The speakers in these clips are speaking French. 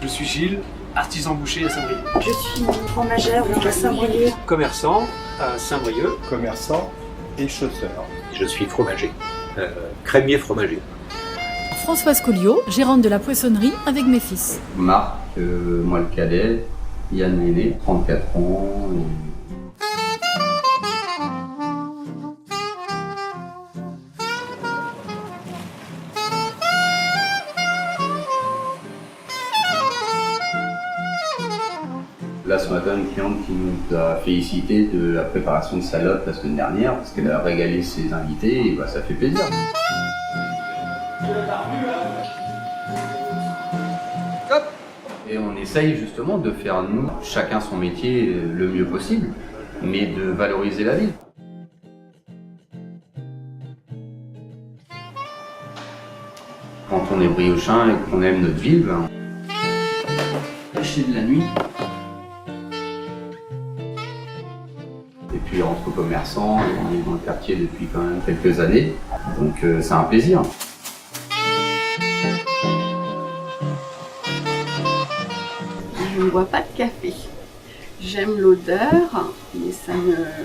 Je suis Gilles, artisan boucher à Saint-Brieuc. Je suis fromagère à Saint-Brieuc. Commerçant à Saint-Brieuc. Commerçant et chausseur. Je suis fromager, crémier fromager. Françoise Colliot, gérante de la poissonnerie avec mes fils. Marc, moi le cadet, Yann l'aîné, 34 ans. Là, ce matin, une cliente qui nous a félicité de la préparation de salade la semaine dernière, parce qu'elle a régalé ses invités, et bah, ça fait plaisir. Et on essaye justement de faire, nous, chacun son métier le mieux possible, mais de valoriser la ville. Quand on est briochin et qu'on aime notre ville, ben, lâcher de la nuit. Et puis entre commerçants, on est dans le quartier depuis quand même quelques années, donc c'est un plaisir. Je ne bois pas de café. J'aime l'odeur, mais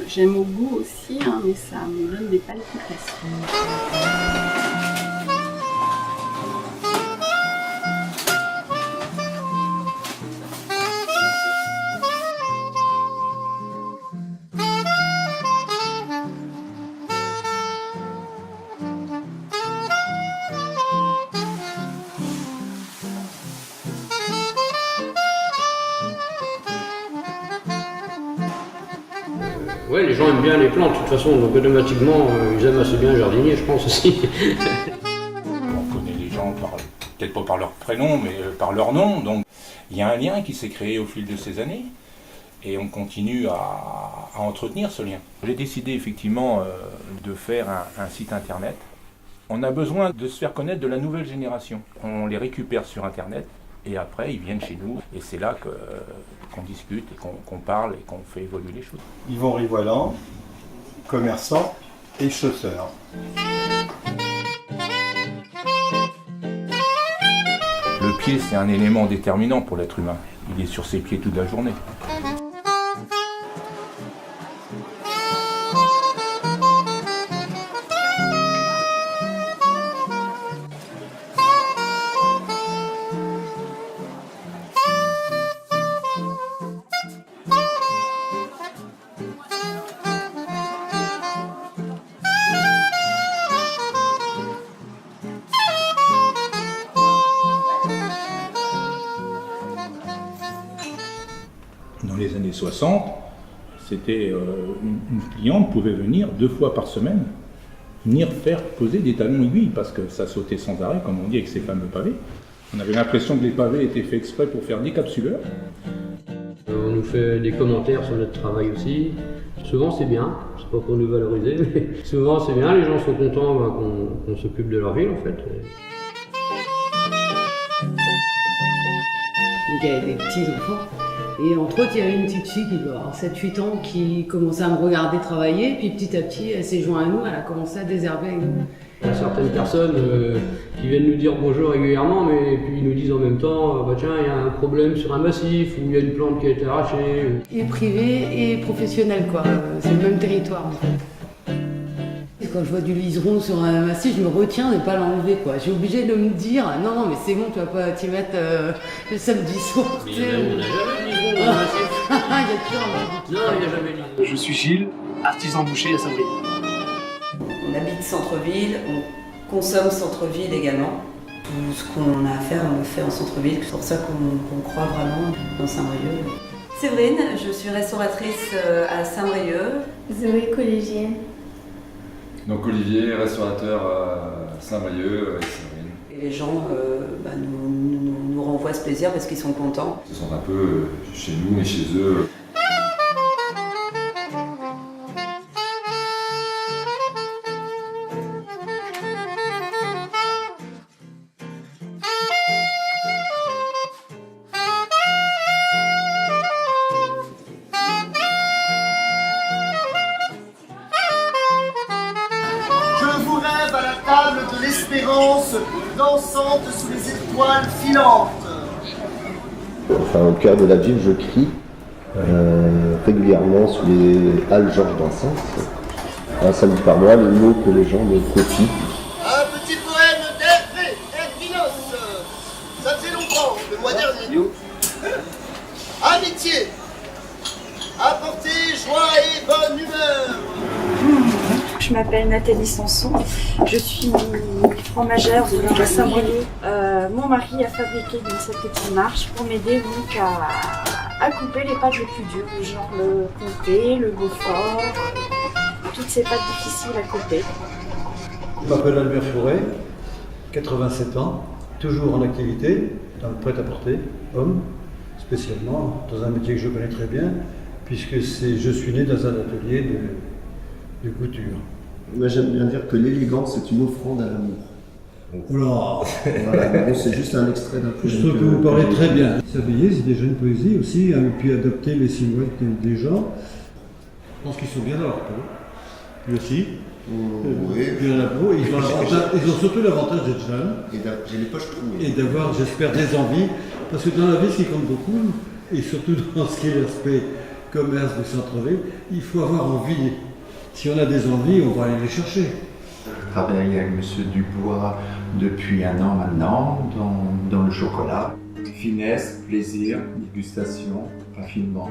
j'aime au goût aussi, hein, mais ça me donne des palpitations. Ouais, les gens aiment bien les plantes de toute façon, donc automatiquement ils aiment assez bien le jardinier, je pense aussi. On connaît les gens peut-être pas par leur prénom, mais par leur nom. Donc il y a un lien qui s'est créé au fil de ces années et on continue à entretenir ce lien. J'ai décidé effectivement de faire un site internet. On a besoin de se faire connaître de la nouvelle génération. On les récupère sur internet. Et après, ils viennent chez nous, et c'est là qu'on discute, et qu'on parle, et qu'on fait évoluer les choses. Yvon Rivoilan, commerçant et chausseur. Le pied, c'est un élément déterminant pour l'être humain. Il est sur ses pieds toute la journée. Dans les années 60, c'était une cliente pouvait venir 2 fois par semaine, venir faire poser des talons aiguilles parce que ça sautait sans arrêt, comme on dit avec ces fameux pavés. On avait l'impression que les pavés étaient faits exprès pour faire des capsuleurs. On nous fait des commentaires sur notre travail aussi. Souvent c'est bien, c'est pas pour nous valoriser, mais souvent c'est bien, les gens sont contents qu'on s'occupe de leur ville en fait. Il y a des petits enfants. Et entre autres, il y avait une petite fille qui doit avoir 7-8 ans qui commençait à me regarder travailler, puis petit à petit, elle s'est jointe à nous, elle a commencé à désherber avec nous. Il y a certaines personnes qui viennent nous dire bonjour régulièrement, mais puis ils nous disent en même temps, bah tiens, il y a un problème sur un massif, ou il y a une plante qui a été arrachée. Et privé et professionnel, quoi. C'est le même territoire, en fait. Et quand je vois du liseron sur un massif, je me retiens de ne pas l'enlever, quoi. J'ai obligé de me dire, non, mais c'est bon, tu vas pas t'y mettre le samedi soir. Mais on n'a jamais de liseron dans le massif. Il y a toujours un Non, il n'y a jamais de liseron. Je suis Gilles, artisan boucher à Saint-Brieuc. On habite centre-ville, on consomme centre-ville également. Tout ce qu'on a à faire, on le fait en centre-ville. C'est pour ça qu'on croit vraiment dans Saint-Brieuc. Séverine, je suis restauratrice à Saint-Brieuc. Zoé, collégienne. Donc Olivier, restaurateur à Saint-Brieuc avec Séverine. Et les gens nous renvoient ce plaisir parce qu'ils sont contents. Ils se sentent un peu chez nous et chez eux. Je vous rêve à la table de l'espérance, dansante sous les étoiles filantes. enfin au cœur de la ville, je crie régulièrement sous les halles Georges d'Ansens. Un samedi par mois, les mots que les gens me copient. Un petit poème d'Hervé Hervinos. Ça fait longtemps, le mois dernier. Amitié. Apporter joie et bonne humeur. Je m'appelle Nathalie Sanson, je suis fromagère de Saint-Brieuc. Mon mari a fabriqué cette petite marche pour m'aider donc à couper les pâtes les plus dures, genre le comté, le beaufort, toutes ces pâtes difficiles à couper. Je m'appelle Albert Fouret, 87 ans, toujours en activité, dans le prêt-à-porter, homme, spécialement, dans un métier que je connais très bien, puisque je suis né dans un atelier de couture. Moi j'aime bien dire que l'élégance est une offrande à l'amour. Oula. Voilà, bon, c'est juste un extrait d'un peu. Je trouve que vous parlez très bien. S'habiller, c'est déjà une poésie aussi, et puis adapter les silhouettes des gens. Je pense qu'ils sont bien dans leur peau. Lui aussi. Oui. Bien la peau. Ils ont surtout l'avantage d'être jeunes. Et j'ai les poches trouées. Et d'avoir, j'espère, des envies. Parce que dans la vie, ce qui compte beaucoup, et surtout dans ce qui est l'aspect commerce du centre-ville, il faut avoir envie. Si on a des envies, on va aller les chercher. Je travaille avec M. Dubois depuis 1 an maintenant dans le chocolat. Finesse, plaisir, dégustation, raffinement.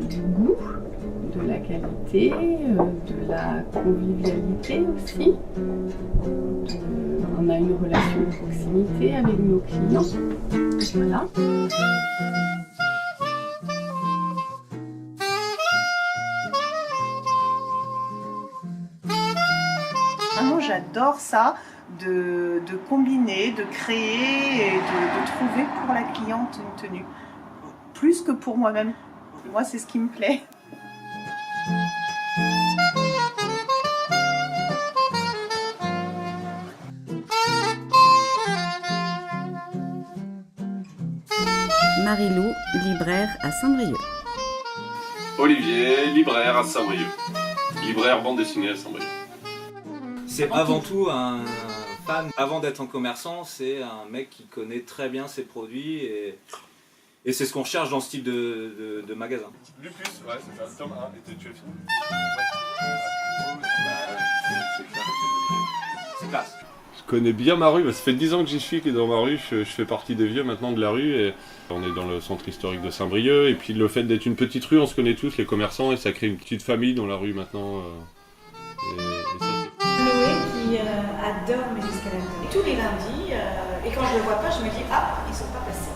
Du goût, de la qualité, de la convivialité aussi. On a une relation de proximité avec nos clients. Voilà. Vraiment, j'adore ça, de combiner, de créer et de trouver pour la cliente une tenue. Plus que pour moi-même. Moi, c'est ce qui me plaît. Marie-Lou, libraire à Saint-Brieuc. Olivier, libraire à Saint-Brieuc. Libraire bande dessinée à Saint-Brieuc. C'est avant tout un fan. Avant d'être un commerçant, c'est un mec qui connaît très bien ses produits et c'est ce qu'on recherche dans ce type de magasin. Lupus, ouais, c'est ça. Tome 1, et tu es fini. C'est classe. Je connais bien ma rue, ça fait 10 ans que j'y suis, que dans ma rue, je fais partie des vieux maintenant de la rue. Et on est dans le centre historique de Saint-Brieuc, et puis le fait d'être une petite rue, on se connaît tous, les commerçants, et ça crée une petite famille dans la rue maintenant. Et ça, Noé qui adore mes escalators. Tous les lundis, et quand je le vois pas, je me dis ah, ils sont pas passés.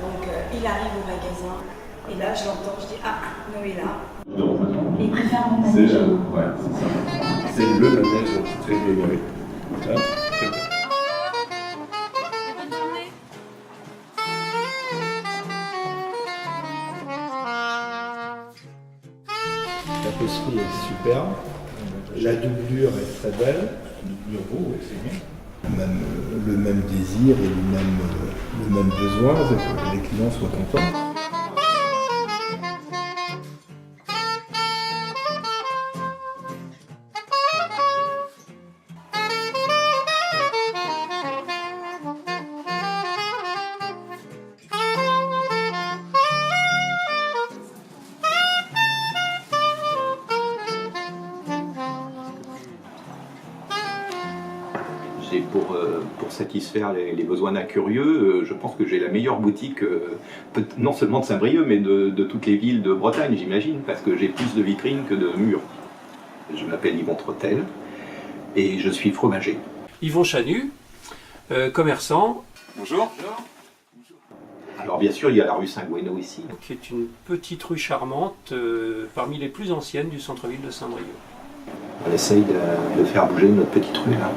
Donc il arrive au magasin, et là je l'entends, je dis ah, Noé est là. Et il préfère mon manège. Ouais, c'est ça. C'est le manège très Grégory. La poterie est superbe, la doublure est très belle, doublure beau, c'est bien. Le même désir et le même besoin, c'est que les clients soient contents. Et pour satisfaire les besoins d'un curieux, je pense que j'ai la meilleure boutique, non seulement de Saint-Brieuc, mais de toutes les villes de Bretagne, j'imagine, parce que j'ai plus de vitrines que de murs. Je m'appelle Yvon Trottel et je suis fromager. Yvon Chanu, commerçant. Bonjour. Alors bien sûr, il y a la rue Saint-Gouénot ici. Qui est une petite rue charmante, parmi les plus anciennes du centre-ville de Saint-Brieuc. On essaye de faire bouger notre petite rue là.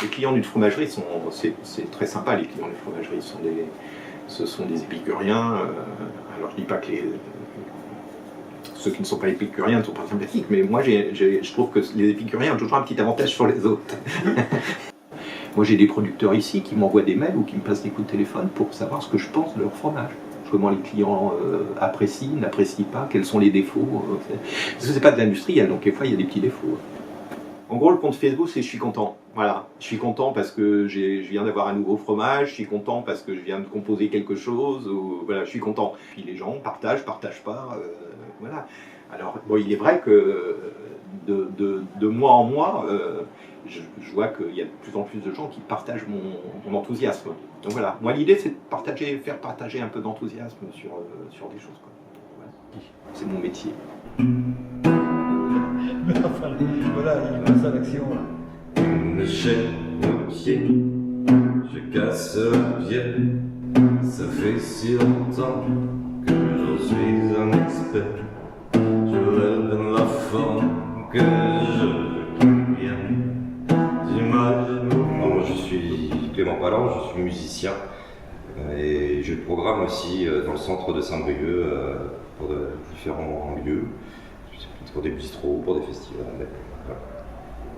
Les clients d'une fromagerie c'est très sympa, les clients d'une fromagerie, ce sont des épicuriens. Alors je dis pas que ceux qui ne sont pas épicuriens ne sont pas sympathiques, mais moi je trouve que les épicuriens ont toujours un petit avantage sur les autres. Moi j'ai des producteurs ici qui m'envoient des mails ou qui me passent des coups de téléphone pour savoir ce que je pense de leur fromage. Comment les clients apprécient, n'apprécient pas, quels sont les défauts. Parce que c'est pas de l'industriel, donc des fois il y a des petits défauts. En gros, le compte Facebook, c'est je suis content. Voilà, je suis content parce que je viens d'avoir un nouveau fromage, je suis content parce que je viens de composer quelque chose, ou, voilà, je suis content. Puis les gens partagent pas, voilà. Alors, bon, il est vrai que de mois en mois, je vois qu'il y a de plus en plus de gens qui partagent mon enthousiasme. Donc voilà, moi l'idée c'est de faire partager un peu d'enthousiasme sur des choses, quoi. Voilà. C'est mon métier. Enfin, voilà, il passe à l'action là. Une chaîne au pied, je casse le pied. Ça fait si longtemps que je suis un expert. Je rêve la forme que je viens. J'imagine. Moi je suis Clément Palan, je suis musicien et je programme aussi dans le centre de Saint-Brieuc pour de différents lieux, pour des bistrots, pour des festivals. Voilà.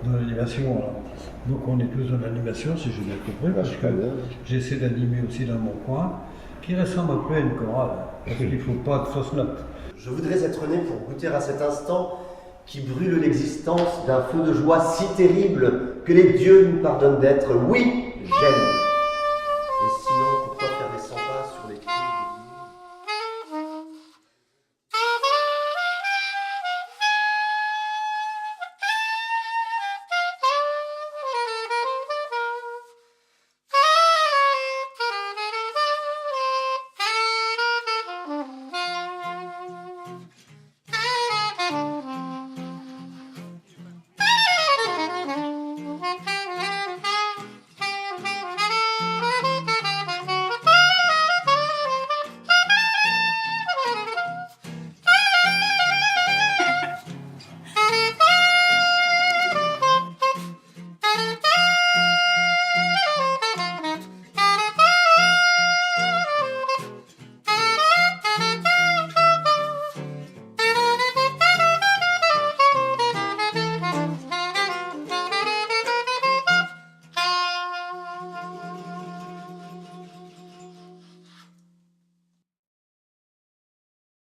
Dans l'animation, alors. Donc on est tous dans l'animation, si j'ai bien compris, parce que j'essaie d'animer aussi dans mon coin, qui ressemble un peu à une chorale, parce qu'il ne faut pas de fausses notes. Je voudrais être né pour goûter à cet instant qui brûle l'existence d'un feu de joie si terrible que les dieux nous pardonnent d'être. Oui, j'aime. Et sinon, pourquoi faire des 100 pas sur les cris